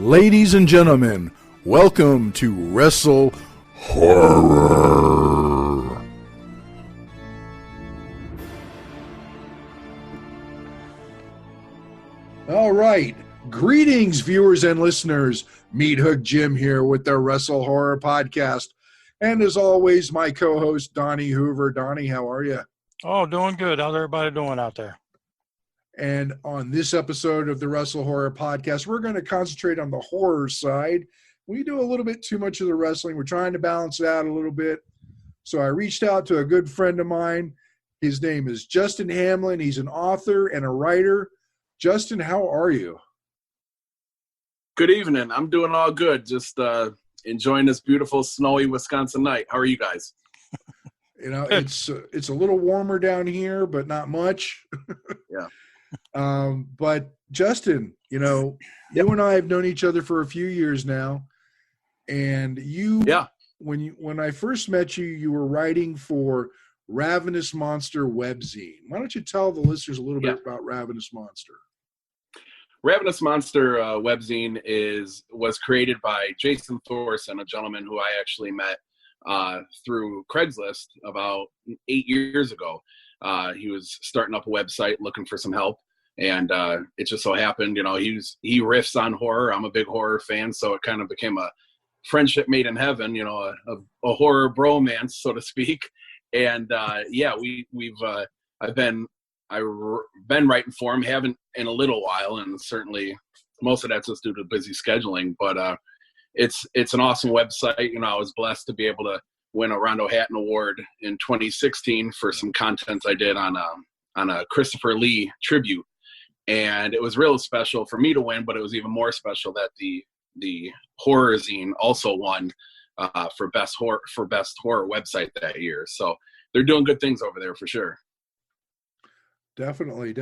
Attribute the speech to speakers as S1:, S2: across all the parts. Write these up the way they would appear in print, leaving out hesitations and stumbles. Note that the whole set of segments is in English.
S1: Ladies and gentlemen, welcome to Wrestle Horror. All right. Greetings, viewers and listeners. Meat Hook Jim here with the Wrestle Horror podcast. And as always, my co-host, Donnie Hoover. Donnie, how are you?
S2: Oh, doing good. How's everybody doing out there?
S1: And on this episode of the Wrestle Horror podcast, we're going to concentrate on the horror side. We do a little bit too much of the wrestling. We're trying to balance it out a little bit. So I reached out to a good friend of mine. His name is Justin Hamelin. He's an author and a writer. Justin, how are you?
S3: Good evening. I'm doing all good. Just enjoying this beautiful, snowy Wisconsin night. How are you guys?
S1: You know, it's a little warmer down here, but not much.
S3: Yeah.
S1: But Justin, you know, you and I have known each other for a few years now, and when I first met you, you were writing for Ravenous Monster Webzine. Why don't you tell the listeners a little bit about Ravenous Monster?
S3: Ravenous Monster Webzine was created by Jason Thorson, a gentleman who I actually met through Craigslist about 8 years ago. He was starting up a website looking for some help, and it just so happened, you know, he riffs on horror. I'm a big horror fan, so it kind of became a friendship made in heaven, you know, a horror bromance, so to speak. And I've been writing for him, haven't in a little while, and certainly most of that's just due to busy scheduling. But it's an awesome website. You know, I was blessed to be able to win a Rondo Hatton Award in 2016 for some content I did on a Christopher Lee tribute, and it was real special for me to win. But it was even more special that the horror zine also won for best horror website that year. So they're doing good things over there for sure.
S1: Definitely.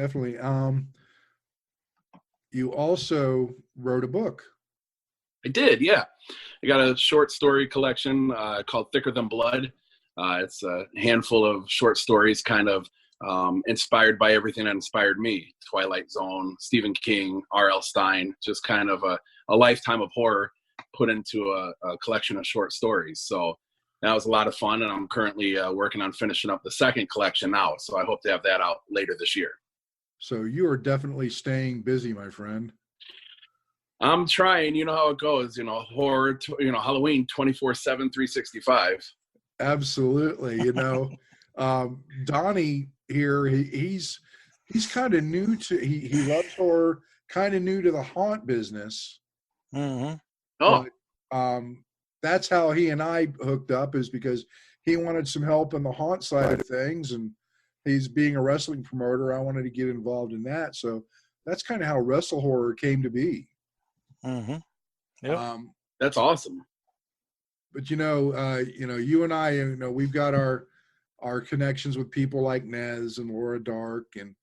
S1: You also wrote a book.
S3: I did, yeah. I got a short story collection called Thicker Than Blood. It's a handful of short stories kind of inspired by everything that inspired me. Twilight Zone, Stephen King, R.L. Stine, just kind of a lifetime of horror put into a collection of short stories. So that was a lot of fun, and I'm currently working on finishing up the second collection now. So I hope to have that out later this year. So
S1: you are definitely staying busy, my friend.
S3: I'm trying. You know how it goes. You know, horror. Halloween 24/7, 365.
S1: Absolutely. You know, Donnie here. He's kind of new to. He loves horror. Kind of new to the haunt business.
S2: Mm-hmm.
S3: Oh.
S1: But, that's how he and I hooked up, is because he wanted some help on the haunt side of things, and he's being a wrestling promoter. I wanted to get involved in that, so that's kind of how Wrestle Horror came to be.
S2: Mm-hmm. Yep.
S3: That's awesome.
S1: But you and I, you know, we've got our connections with people like Nez and Laura Dark and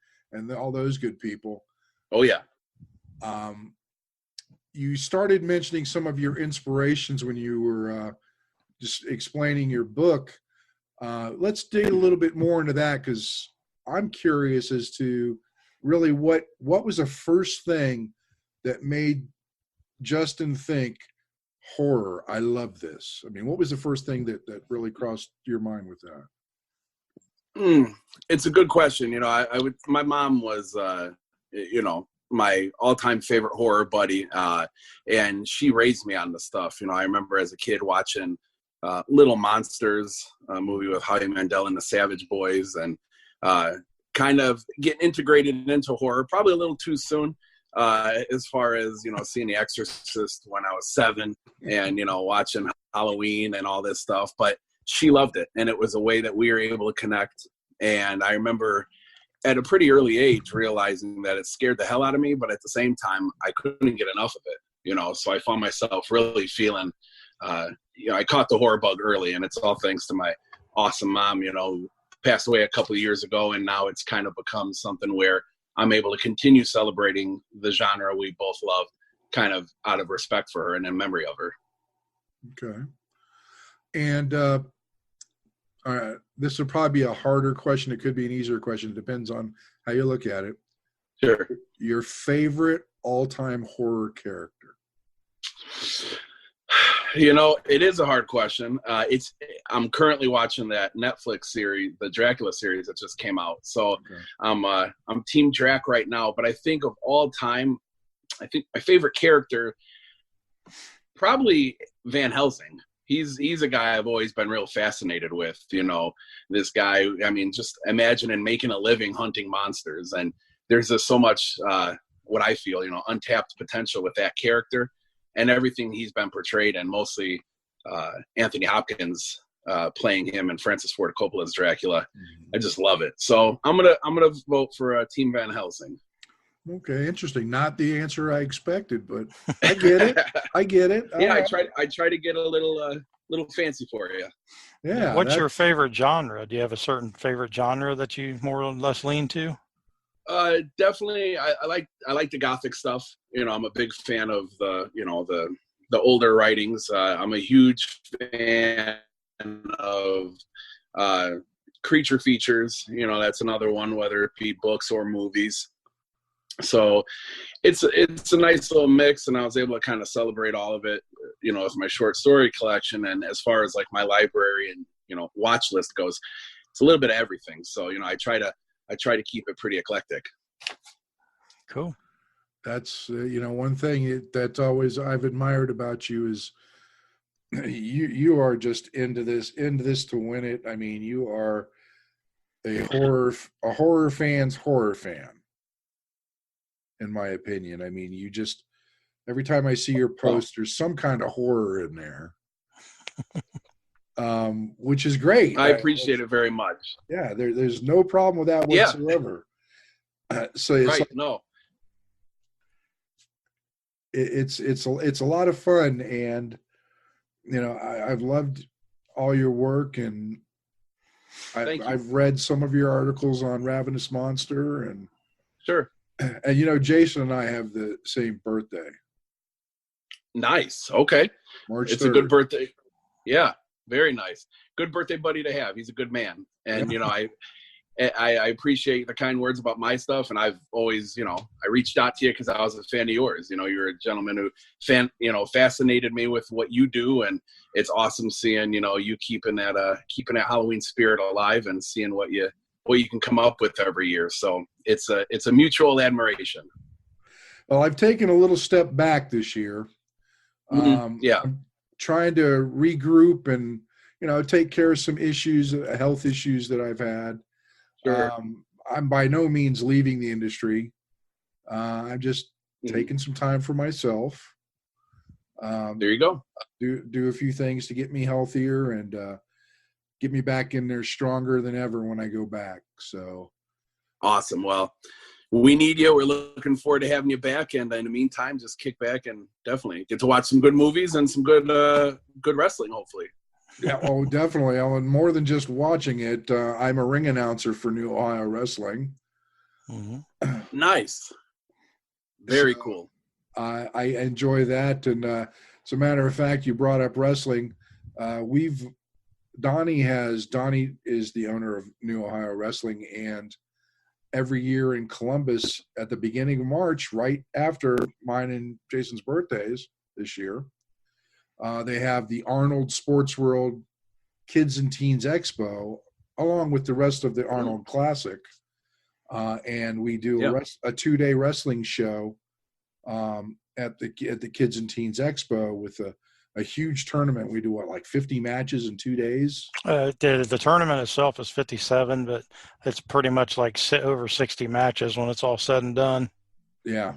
S1: all those good people.
S3: Oh yeah.
S1: You started mentioning some of your inspirations when you were just explaining your book. Let's dig a little bit more into that, because I'm curious as to really what was the first thing that made Justin think, horror, I love this. I mean, what was the first thing that really crossed your mind with that?
S3: It's a good question. You know, my mom was, my all-time favorite horror buddy, and she raised me on the stuff. You know, I remember as a kid watching Little Monsters, a movie with Howie Mandel and the Savage Boys, and kind of getting integrated into horror probably a little too soon, as far as, you know, seeing The Exorcist when I was 7 and, you know, watching Halloween and all this stuff. But she loved it, and it was a way that we were able to connect. And I remember at a pretty early age realizing that it scared the hell out of me, but at the same time, I couldn't get enough of it, you know. So I found myself really feeling, I caught the horror bug early, and it's all thanks to my awesome mom, you know, who passed away a couple of years ago. And now it's kind of become something where I'm able to continue celebrating the genre we both love, kind of out of respect for her and in memory of her.
S1: Okay. And all right, this would probably be a harder question. It could be an easier question. It depends on how you look at it.
S3: Sure.
S1: Your favorite all-time horror character?
S3: You know, it is a hard question. I'm currently watching that Netflix series, the Dracula series that just came out. So
S1: Okay.
S3: I'm Team Drac right now. But I think of all time, I think my favorite character, probably Van Helsing. He's a guy I've always been real fascinated with. You know, this guy. I mean, just imagining making a living hunting monsters, and there's just so much what I feel, you know, untapped potential with that character and everything he's been portrayed, and mostly Anthony Hopkins playing him and Francis Ford Coppola's Dracula. I just love it. So I'm gonna vote for Team Van Helsing.
S1: Okay, interesting. Not the answer I expected, but I get it. I get it.
S3: Yeah,
S1: All right.
S3: I try to get a little fancy for you.
S1: Yeah.
S2: What's your favorite genre? Do you have a certain favorite genre that you more or less lean to?
S3: Definitely, I like the Gothic stuff. You know, I'm a big fan of the older writings. I'm a huge fan of creature features. You know, that's another one, whether it be books or movies. So it's a nice little mix, and I was able to kind of celebrate all of it, you know, with my short story collection. And as far as like my library and, you know, watch list goes, it's a little bit of everything. So, you know, I try to keep it pretty eclectic.
S2: Cool.
S1: That's you know, one thing that's always I've admired about you is you are just into this to win it. I mean, you are a horror fan's horror fan, in my opinion. I mean, you just every time I see your post, there's some kind of horror in there, which is great.
S3: I appreciate it very much.
S1: Yeah, there's no problem with that whatsoever. So it's
S3: Right,
S1: like,
S3: no.
S1: it's a lot of fun, and you know, I've loved all your work, and I've read some of your articles on Ravenous Monster, and
S3: Sure.
S1: and you know, Jason and I have the same birthday.
S3: Nice. Okay.
S1: March
S3: It's
S1: 3rd.
S3: a good birthday. Yeah, very nice. Good birthday buddy to have. He's a good man. And, you know, I appreciate the kind words about my stuff. And I've always, you know, I reached out to you because I was a fan of yours. You know, you're a gentleman who fascinated me with what you do. And it's awesome seeing, you know, you keeping that Halloween spirit alive and seeing what you can come up with every year. So it's a mutual admiration.
S1: Well, I've taken a little step back this year.
S3: Yeah.
S1: I'm trying to regroup and, you know, take care of some issues, health issues that I've had.
S3: Sure.
S1: I'm by no means leaving the industry. I'm just taking some time for myself.
S3: There you go.
S1: Do a few things to get me healthier and get me back in there stronger than ever when I go back. So
S3: awesome. Well, we need you. We're looking forward to having you back. And in the meantime, just kick back and definitely get to watch some good movies and some good wrestling, hopefully.
S1: Yeah, oh, definitely. And more than just watching it, I'm a ring announcer for New Ohio Wrestling.
S2: Mm-hmm.
S3: Nice. Very cool.
S1: I enjoy that. And as a matter of fact, you brought up wrestling. Donnie is the owner of New Ohio Wrestling, and every year in Columbus at the beginning of March, right after mine and Jason's birthdays this year, they have the Arnold Sports World Kids and Teens Expo, along with the rest of the Arnold Classic. And we do a 2-day wrestling show at the Kids and Teens Expo with a huge tournament. We do like 50 matches in 2 days.
S2: The tournament itself is 57, but it's pretty much like over 60 matches when it's all said and done.
S1: Yeah.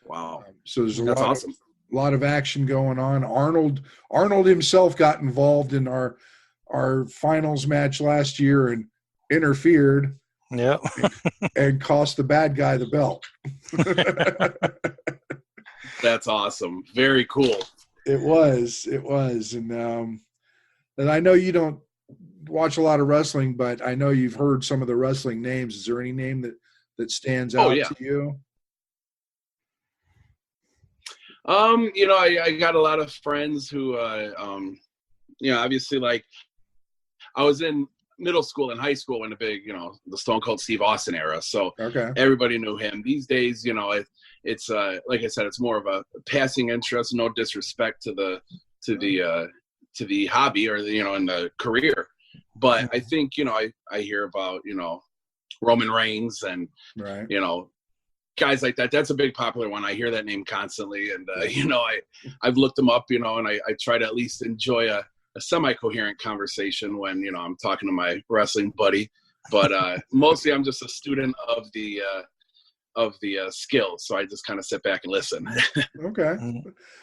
S3: Wow.
S1: So there's
S3: That's awesome.
S1: A lot of action going on. Arnold himself got involved in our finals match last year and interfered.
S2: Yep.
S1: and cost the bad guy the belt.
S3: That's awesome. Very cool.
S1: It was. And I know you don't watch a lot of wrestling, but I know you've heard some of the wrestling names. Is there any name that stands out to you?
S3: You know, I got a lot of friends who, you know, obviously, like, I was in middle school and high school in the big, the Stone Cold Steve Austin era. So
S1: Okay.
S3: everybody knew him. These days, it's like I said, it's more of a passing interest. No disrespect to the hobby or in the career, but I think I hear about Roman Reigns and
S1: Right.
S3: guys like that. That's a big popular one. I hear that name constantly, and I've looked them up, and I try to at least enjoy a semi-coherent conversation when I'm talking to my wrestling buddy. But mostly, I'm just a student of the skills, so I just kind of sit back and listen.
S1: Okay.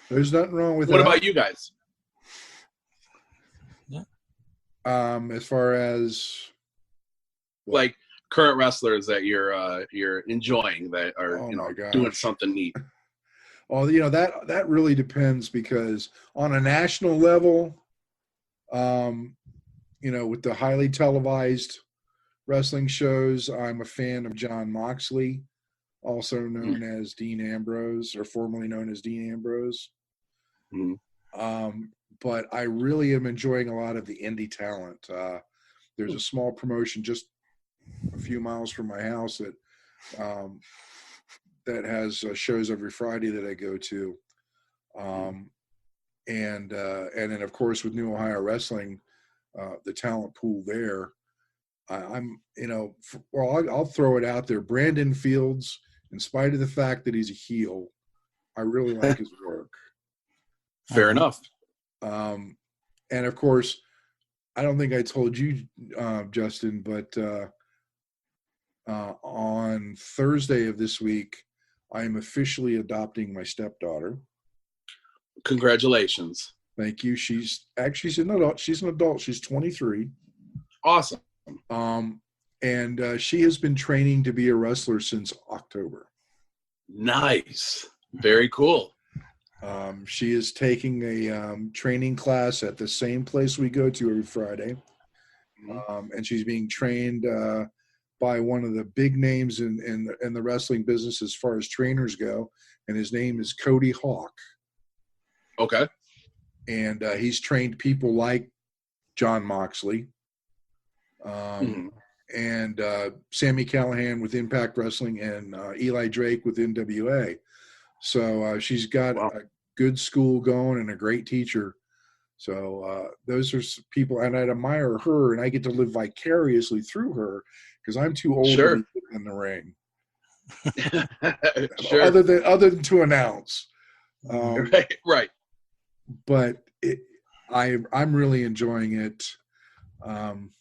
S1: There's nothing wrong with
S3: What
S1: that.
S3: about you guys?
S1: As far as
S3: like current wrestlers that you're enjoying that are doing something neat.
S1: Well, that really depends, because on a national level, with the highly televised wrestling shows, I'm a fan of Jon Moxley, also known as Dean Ambrose, or formerly known as Dean Ambrose. But I really am enjoying a lot of the indie talent. There's a small promotion just a few miles from my house that has shows every Friday that I go to. And then of course with New Ohio Wrestling, the talent pool there, I'll throw it out there. Brandon Fields, in spite of the fact that he's a heel, I really like his work.
S3: Fair enough.
S1: And of course, I don't think I told you, Justin, but on Thursday of this week, I am officially adopting my stepdaughter.
S3: Congratulations.
S1: Thank you. She's an adult. She's 23.
S3: Awesome.
S1: And she has been training to be a wrestler since October.
S3: Nice. Very cool.
S1: She is taking a training class at the same place we go to every Friday. And she's being trained by one of the big names in the wrestling business as far as trainers go. And his name is Cody Hawk.
S3: Okay.
S1: And he's trained people like Jon Moxley and Sammy Callahan with Impact Wrestling and Eli Drake with NWA. So she's got a good school going and a great teacher. So those are people, and I'd admire her, and I get to live vicariously through her because I'm too old to be in the ring.
S3: Sure.
S1: Other than to announce.
S3: Right.
S1: But I'm really enjoying it. And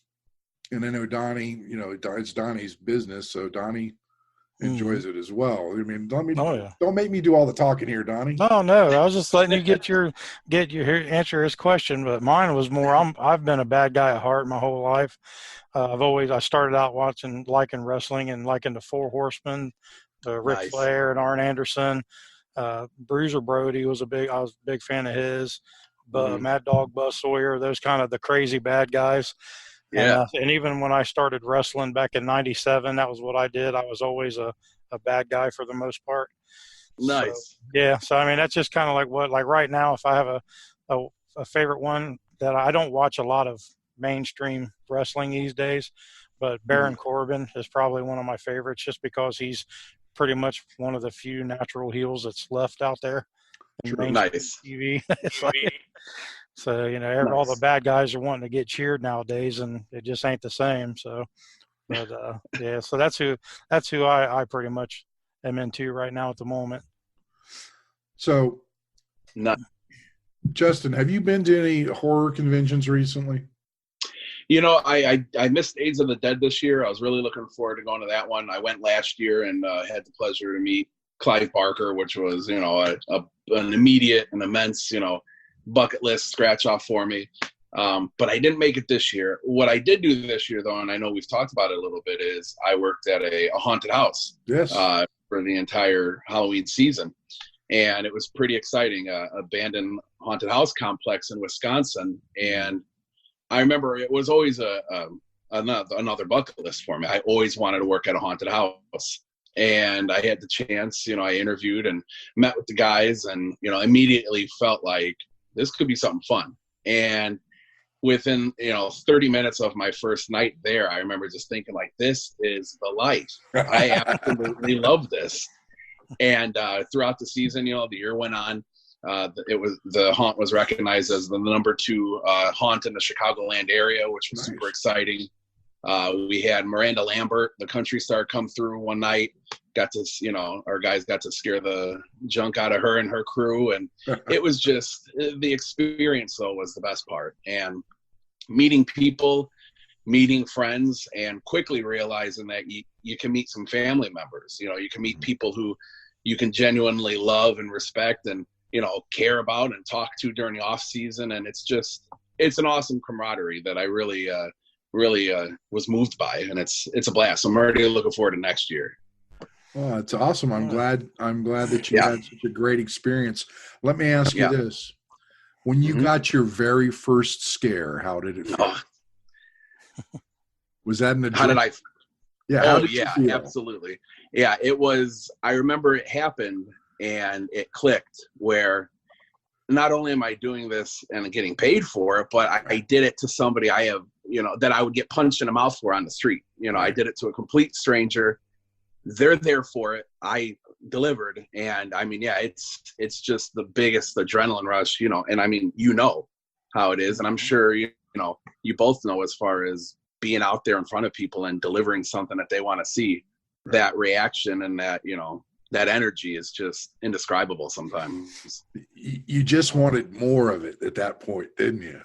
S1: I know Donnie, it's Donnie's business, so Donnie enjoys it as well. I mean, don't make me do all the talking here, Donnie.
S2: Oh no, I was just letting you answer his question, but mine was more. I've been a bad guy at heart my whole life. I started out liking wrestling and liking the Four Horsemen, Ric Flair and Arn Anderson. Bruiser Brody I was a big fan of his. But Mad Dog Buzz Sawyer, those kind of the crazy bad guys.
S3: Yeah.
S2: And even when I started wrestling back in '97, that was what I did. I was always a bad guy for the most part.
S3: Nice.
S2: So I mean, that's just kind of like right now, if I have a favorite one, that I don't watch a lot of mainstream wrestling these days, but Baron Corbin is probably one of my favorites, just because he's pretty much one of the few natural heels that's left out there.
S3: Nice.
S2: TV. So, all the bad guys are wanting to get cheered nowadays, and it just ain't the same. So, but so that's who I pretty much am into right now at the moment.
S1: So, Justin, have you been to any horror conventions recently?
S3: I missed Days of the Dead this year. I was really looking forward to going to that one. I went last year and had the pleasure to meet Clive Barker, which was, an immediate and immense, bucket list scratch off for me. But I didn't make it this year. What I did do this year, though, and I know we've talked about it a little bit, is I worked at a haunted house for the entire Halloween season. And it was pretty exciting, abandoned haunted house complex in Wisconsin. And I remember it was always another bucket list for me. I always wanted to work at a haunted house. And I had the chance, I interviewed and met with the guys and, immediately felt like this could be something fun. And within 30 minutes of my first night there, I remember just thinking like, this is the life. I absolutely love this. And throughout the season, the year went on. The haunt was recognized as the number 2 haunt in the Chicagoland area, which was super exciting. We had Miranda Lambert, the country star, come through one night. Got to, our guys got to scare the junk out of her and her crew. And it was just, the experience though was the best part. And meeting people, meeting friends, and quickly realizing that you can meet some family members. You can meet people who you can genuinely love and respect and, care about and talk to during the off season. And it's an awesome camaraderie that I really was moved by, and it's a blast. I'm already looking forward to next year.
S1: Oh, it's awesome. I'm glad that you had such a great experience. Let me ask you this. When you got your very first scare, how did it feel? Was that in the dream?
S3: How did I?
S1: Yeah. How did you feel?
S3: Absolutely. Yeah, it was. I remember it happened and it clicked where not only am I doing this and getting paid for it, but I did it to somebody I have, that I would get punched in the mouth for on the street. I did it to a complete stranger. They're there for it. I delivered. And I mean, it's just the biggest adrenaline rush, and I mean, how it is. And I'm sure, you both know, as far as being out there in front of people and delivering something that they want to see, that reaction and that, that energy is just indescribable sometimes.
S1: You just wanted more of it at that point, didn't you?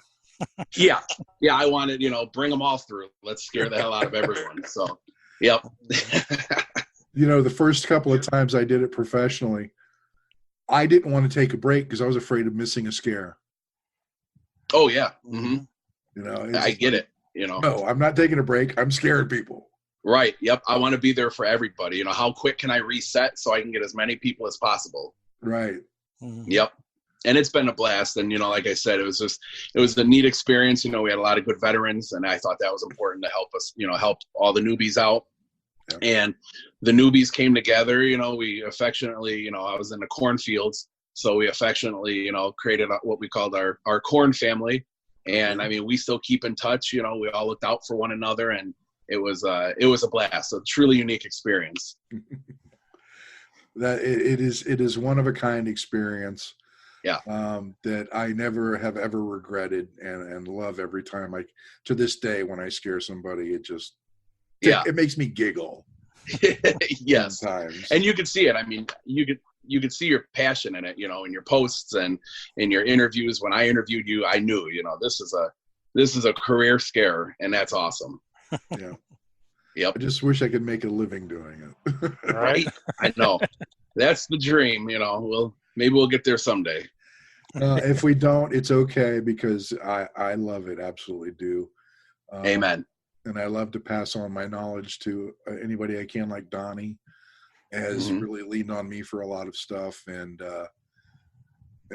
S3: Yeah. I wanted, bring them all through. Let's scare the hell out of everyone. So, yep.
S1: The first couple of times I did it professionally, I didn't want to take a break because I was afraid of missing a scare.
S3: Oh yeah. Mm-hmm. I get it.
S1: No, I'm not taking a break. I'm scaring people.
S3: Right. Yep. I want to be there for everybody. How quick can I reset so I can get as many people as possible?
S1: Right.
S2: Mm-hmm.
S3: Yep. And it's been a blast. And, like I said, it was a neat experience. We had a lot of good veterans, and I thought that was important to help us, help all the newbies out. Yep. And the newbies came together. We affectionately, I was in the cornfields. So we affectionately, created what we called our corn family. And I mean, we still keep in touch. We all looked out for one another, and it was a blast. A truly unique experience.
S1: That it is one of a kind experience.
S3: Yeah.
S1: That I never have ever regretted and love every time to this day, when I scare somebody, it makes me giggle.
S3: Yes.
S1: Sometimes.
S3: And you could see it. I mean, you could see your passion in it, in your posts and in your interviews. When I interviewed you, I knew, this is a career scare, and that's awesome.
S1: Yeah.
S3: Yep.
S1: I just wish I could make a living doing it.
S3: Right. I know. That's the dream, maybe we'll get there someday.
S1: If we don't, it's okay, because I love it. Absolutely do.
S3: Amen.
S1: And I love to pass on my knowledge to anybody I can, like Donnie has really leaned on me for a lot of stuff. And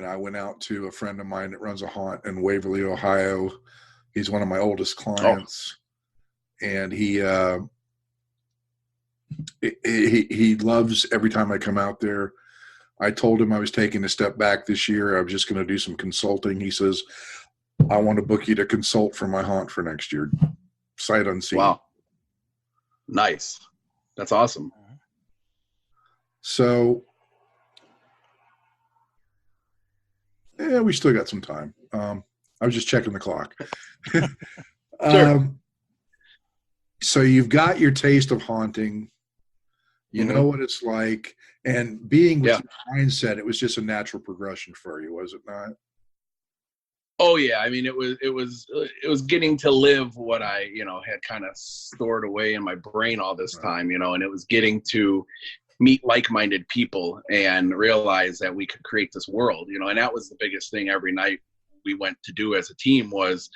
S1: I went out to a friend of mine that runs a haunt in Waverly, Ohio. He's one of my oldest clients. And he loves every time I come out there. I told him I was taking a step back this year. I was just going to do some consulting. He says, I want to book you to consult for my haunt for next year. Sight unseen.
S3: Wow. Nice. That's awesome.
S1: So, we still got some time. I was just checking the clock.
S3: Sure.
S1: So you've got your taste of haunting. You know what it's like. And being with your mindset, it was just a natural progression for you, was it not?
S3: Oh yeah. I mean, it was getting to live what I, had kind of stored away in my brain all this time, and it was getting to meet like-minded people and realize that we could create this world, and that was the biggest thing every night we went to do as a team was,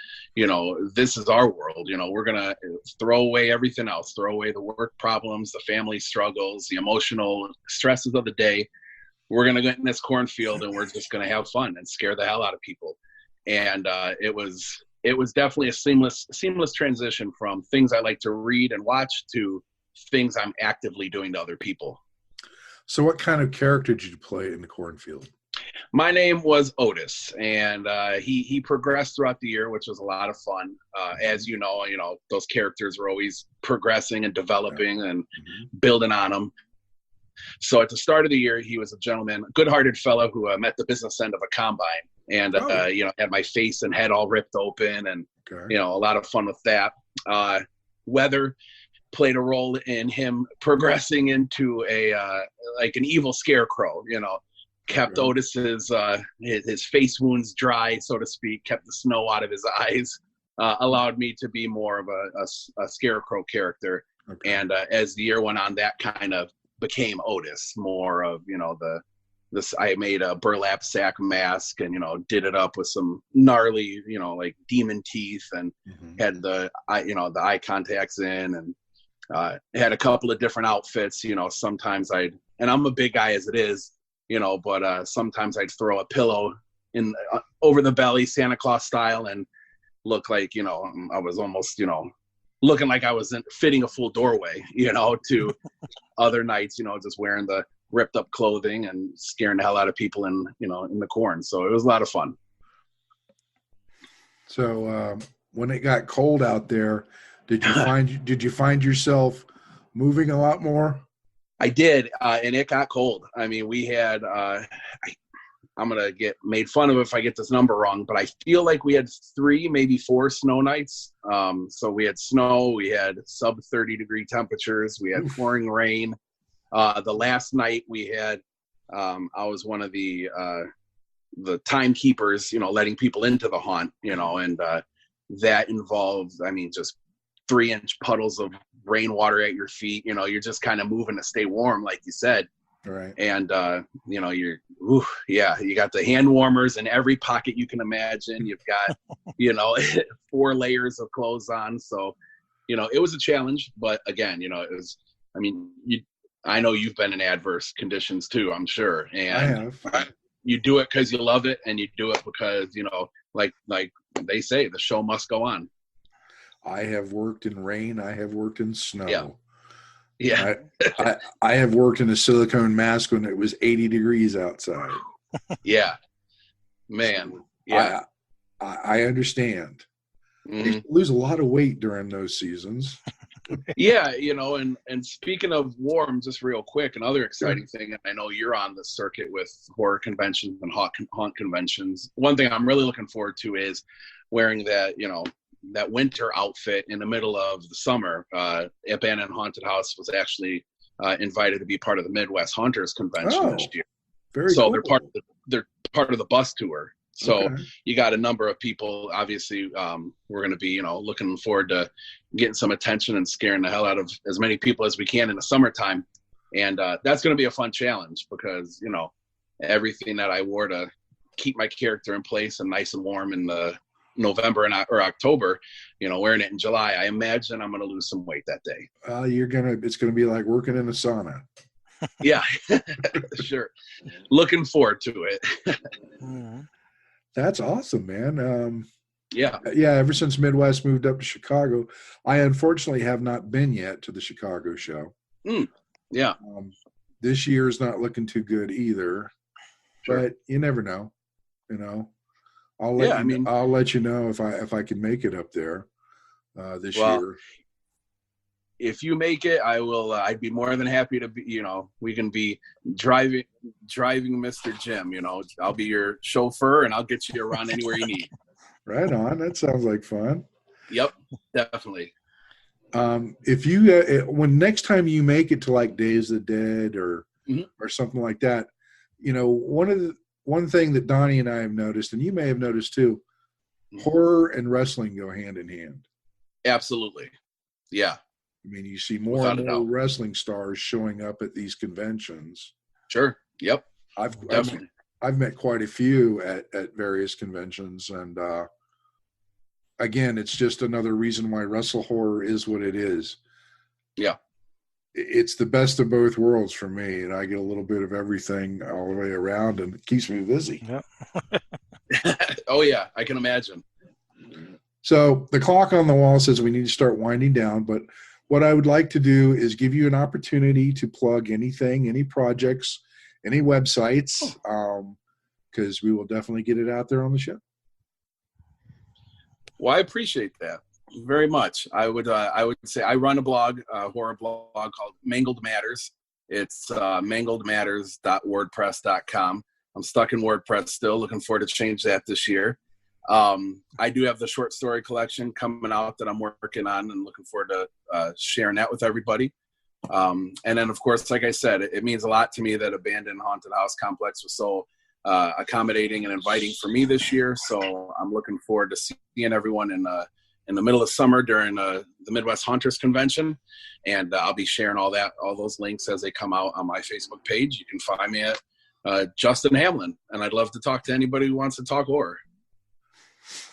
S3: this is our world. We're going to throw away everything else, throw away the work problems, the family struggles, the emotional stresses of the day. We're going to get in this cornfield and we're just going to have fun and scare the hell out of people. And it was definitely a seamless transition from things I like to read and watch to things I'm actively doing to other people.
S1: So what kind of character did you play in the cornfield?
S3: My name was Otis, and he progressed throughout the year, which was a lot of fun. As you know, those characters were always progressing and developing and building on them. So at the start of the year, he was a gentleman, a good-hearted fellow who met the business end of a combine, and had my face and head all ripped open, and a lot of fun with that. Weather played a role in him progressing into an evil scarecrow. Kept Otis's his face wounds dry, so to speak. Kept the snow out of his eyes. Allowed me to be more of a scarecrow character. Okay. And as the year went on, that kind of became Otis, more of this. I made a burlap sack mask and did it up with some gnarly like demon teeth, and had the eye contacts in, and had a couple of different outfits. Sometimes and I'm a big guy as it is, but sometimes I'd throw a pillow in over the belly, Santa Claus style, and look like I was almost looking like I was fitting a full doorway, to other nights, just wearing the ripped up clothing and scaring the hell out of people in the corn. So it was a lot of fun.
S1: So when it got cold out there, did you find yourself moving a lot more?
S3: I did, and it got cold. I mean, we had I'm gonna get made fun of if I get this number wrong, but I feel like we had 3, maybe 4 snow nights. So we had snow, we had sub 30-degree temperatures, we had pouring rain. The last night we had, I was one of the timekeepers, letting people into the haunt, and that involved, just 3-inch puddles of rainwater at your feet. You're just kind of moving to stay warm, like you said.
S1: Right.
S3: And, you got the hand warmers in every pocket you can imagine. You've got, 4 layers of clothes on. So, it was a challenge, but again, it was, I know you've been in adverse conditions too, I'm sure. And
S1: I have.
S3: You do it because you love it, and you do it because, like they say, the show must go on.
S1: I have worked in rain. I have worked in snow.
S3: Yeah.
S1: I have worked in a silicone mask when it was 80 degrees outside.
S3: Yeah. Man. Yeah.
S1: I understand. You lose a lot of weight during those seasons.
S3: Yeah, and speaking of warm, just real quick, another exciting thing, and I know you're on the circuit with horror conventions and haunt conventions. One thing I'm really looking forward to is wearing that, that winter outfit in the middle of the summer. Abandoned Haunted House was actually invited to be part of the Midwest Haunters Convention this year.
S1: Very cool.
S3: They're part of the bus tour. So you got a number of people. Obviously, we're going to be, looking forward to getting some attention and scaring the hell out of as many people as we can in the summertime. And that's going to be a fun challenge because, everything that I wore to keep my character in place and nice and warm in the November or October, wearing it in July, I imagine I'm going to lose some weight that day.
S1: It's going to be like working in a sauna.
S3: Yeah, sure. Looking forward to it.
S1: That's awesome, man.
S3: Yeah.
S1: Ever since Midwest moved up to Chicago, I unfortunately have not been yet to the Chicago show.
S3: Yeah.
S1: This year is not looking too good either, but you never know. I'll let you know if I can make it up there this year.
S3: If you make it, I will. I'd be more than happy to be. We can be driving Mr. Jim. I'll be your chauffeur, and I'll get you around anywhere you need.
S1: Right on. That sounds like fun.
S3: Yep, definitely.
S1: If you when next time you make it to like Days of the Dead or something like that, one thing that Donnie and I have noticed, and you may have noticed too, horror and wrestling go hand in hand.
S3: Absolutely. Yeah.
S1: You see more and more wrestling stars showing up at these conventions.
S3: Sure. Yep.
S1: I've met quite a few at various conventions, and again, it's just another reason why Wrestle Horror is what it is.
S3: Yeah.
S1: It's the best of both worlds for me, and I get a little bit of everything all the way around, and it keeps me busy.
S2: Yeah.
S3: Oh yeah, I can imagine.
S1: So the clock on the wall says we need to start winding down, but what I would like to do is give you an opportunity to plug anything, any projects, any websites. because we will definitely get it out there on the show.
S3: Well, I appreciate that very much. I would say I run a blog, a horror blog called Mangled Matters. It's mangledmatters.wordpress.com. I'm stuck in WordPress still, looking forward to change that this year. I do have the short story collection coming out that I'm working on and looking forward to sharing that with everybody. And then, of course, like I said, it means a lot to me that Abandoned Haunted House Complex was so accommodating and inviting for me this year. So I'm looking forward to seeing everyone in the middle of summer during the Midwest Haunters Convention. And I'll be sharing all those links as they come out on my Facebook page. You can find me at Justin Hamelin, and I'd love to talk to anybody who wants to talk horror.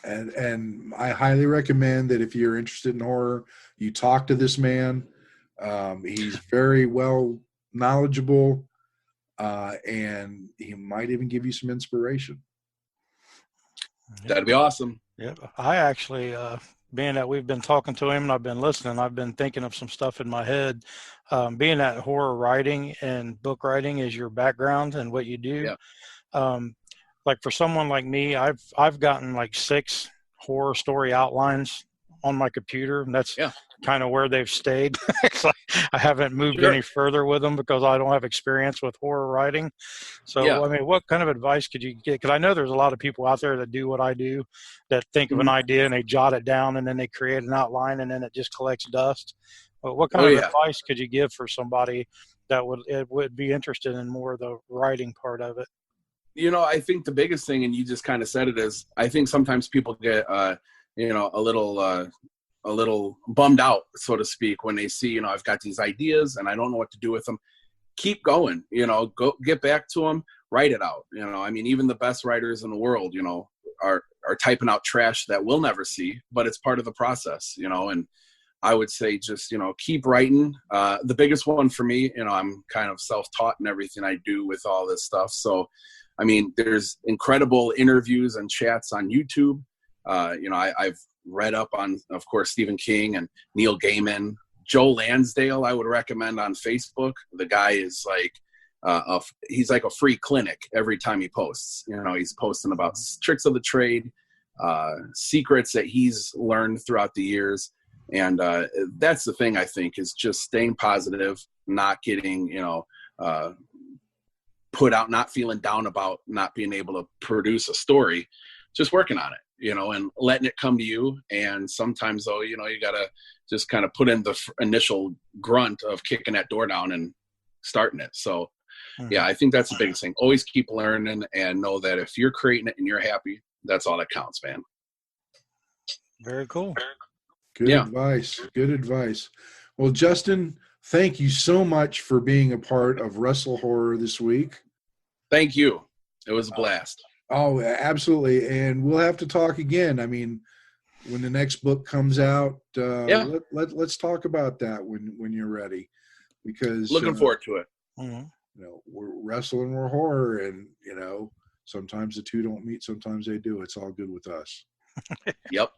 S1: And I highly recommend that if you're interested in horror, you talk to this man. He's very well knowledgeable, and he might even give you some inspiration.
S3: That'd be awesome.
S2: Yeah, I actually, being that we've been talking to him and I've been listening, I've been thinking of some stuff in my head. Being that horror writing and book writing is your background and what you do.
S3: Yeah.
S2: Like for someone like me, I've gotten like 6 horror story outlines on my computer, and that's kind of where they've stayed. I haven't moved any further with them because I don't have experience with horror writing. So, I mean, what kind of advice could you get? Because I know there's a lot of people out there that do what I do, that think of an idea and they jot it down and then they create an outline and then it just collects dust. But what kind of advice could you give for somebody that would be interested in more of the writing part of it?
S3: You know, I think the biggest thing, and you just kind of said it, is I think sometimes people get, a little bummed out, so to speak, when they see, I've got these ideas and I don't know what to do with them. Keep going, go get back to them, write it out. I mean, even the best writers in the world, are typing out trash that we'll never see, but it's part of the process, and I would say just, keep writing. The biggest one for me, I'm kind of self-taught in everything I do with all this stuff. So, I mean, there's incredible interviews and chats on YouTube. I've read up on, of course, Stephen King and Neil Gaiman. Joe Lansdale, I would recommend on Facebook. The guy is like, he's like a free clinic every time he posts. He's posting about tricks of the trade, secrets that he's learned throughout the years. And that's the thing, I think, is just staying positive, not getting, put out, not feeling down about not being able to produce a story, just working on it, and letting it come to you. And sometimes, though, you got to just kind of put in the initial grunt of kicking that door down and starting it. So, I think that's the biggest thing. Always keep learning and know that if you're creating it and you're happy, that's all that counts, man.
S2: Very cool.
S1: Good advice. Good advice. Well, Justin, thank you so much for being a part of Wrestle Horror this week.
S3: Thank you. It was a blast.
S1: Oh, absolutely. And we'll have to talk again. I mean, when the next book comes out, let's talk about that when you're ready, because
S3: looking forward to it.
S1: We're wrestling, we're horror, and sometimes the two don't meet, sometimes they do. It's all good with us.
S3: Yep.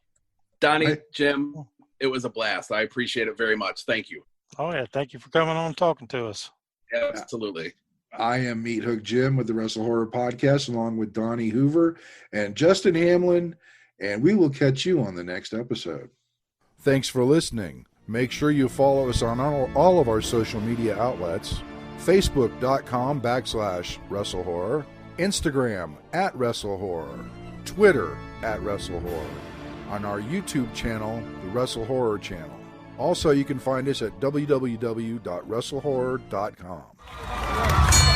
S3: Donnie, Jim, it was a blast. I appreciate it very much. Thank you.
S2: Oh yeah, thank you for coming on and talking to us.
S3: Absolutely.
S1: I am Meat Hook Jim with the Wrestle Horror Podcast, along with Donnie Hoover and Justin Hamelin, and we will catch you on the next episode. Thanks for listening. Make sure you follow us on all of our social media outlets: Facebook.com/Wrestle Horror, Instagram @Wrestle Horror, Twitter @Wrestle Horror, on our YouTube channel, the Wrestle Horror Channel. Also, you can find us at www.wrestlehorror.com.